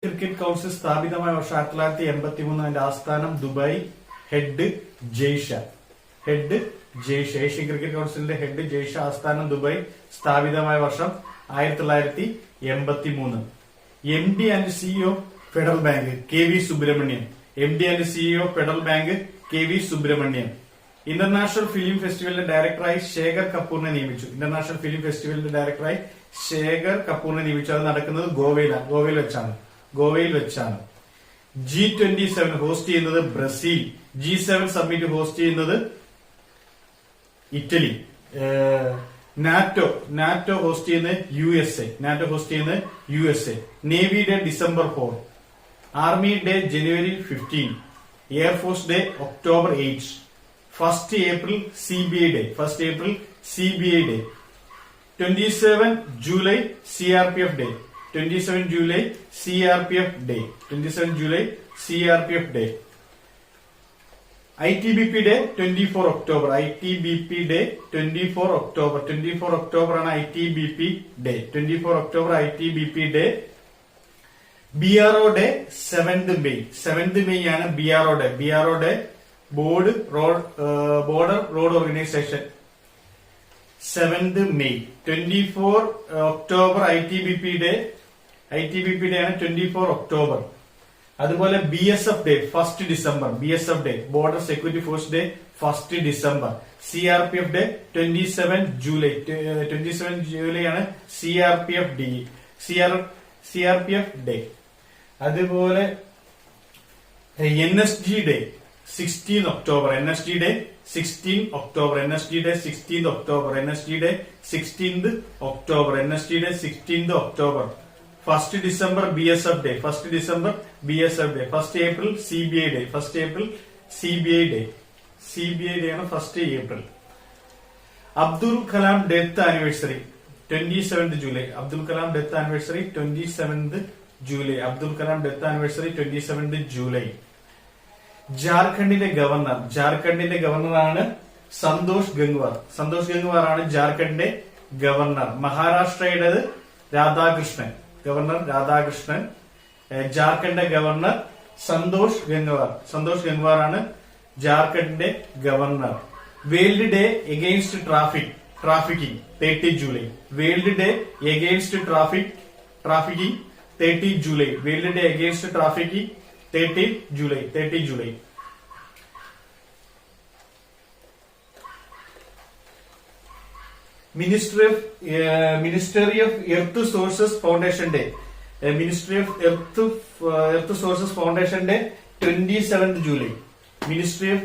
Cricket council സ്ഥാപിതമായ വർഷം 1983. അതിന്റെ ആസ്ഥാനം Dubai. Head Jay Shah. Asian cricket കൌൺസിലിന്റെ ഹെഡ് ജയ്ഷ. ആസ്ഥാനം ദുബായ്. സ്ഥാപിതമായ വർഷം 1983. MD and CEO federal bank KV Subramanian. MD and CEO federal bank KV Subramanian. International film ഫെസ്റ്റിവലിന്റെ ഡയറക്ടറായി ശേഖർ കപൂറിനെ നിയമിച്ചു. ഇന്റർനാഷണൽ ഫിലിം ഫെസ്റ്റിവലിന്റെ ഡയറക്ടറായി ശേഖർ കപൂറിനെ നിയമിച്ചു. അത് നടക്കുന്നത് ഗോവയിൽ വെച്ചാണ്. G27 ഹോസ്റ്റ് ചെയ്യുന്നത് ബ്രസീൽ. G7 സമ്മിറ്റ് ഹോസ്റ്റ് ചെയ്യുന്നത് ഇറ്റലി. നാറ്റോ ഹോസ്റ്റ് ചെയ്യുന്നത് USA. Navy day December 4. Army day January 15. Air force day October 8. 1st April CBI Day. 27 July CRPF Day. 27 July CRPF Day. ITBP Day 24 October. 24 October ആണ് ITBP Day. 24 October ITBP Day. BRO Day 7th May. 7th May ആണ് BRO Day. Border Road Organization. 7th May. 24 October ITBP Day ആണ് 24 October. അതുപോലെ BSF Day 1st December. BSF Day Border Security Force Day 1st December. CRPF Day 27 July. 27 July ആണ് CRPF Day. അതുപോലെ NSG Day 16 October. NSG Day 16th October. NSG Day 16th October. 1st December BSF Day. 1st April CBI Day. CBI Day ആണ് 1st April. Abdul Kalam Death Anniversary 27th July. Abdul Kalam Death Anniversary 27th July. ജാർഖണ്ഡിന്റെ ഗവർണറാണ് Santosh Gangwar ആണ് ജാർഖണ്ഡിന്റെ governor. മഹാരാഷ്ട്രയുടേത് governor Radhakrishnan. ജാർഖണ്ഡിന്റെ governor Santosh Gangwar ആണ് ജാർഖണ്ഡിന്റെ governor. World day against trafficking 30 July. World day against trafficking 30 July. World day against trafficking 30 July. Ministry of Earth Sources Foundation Day. Ministry of Earth Sources Foundation Day 27th July. Ministry of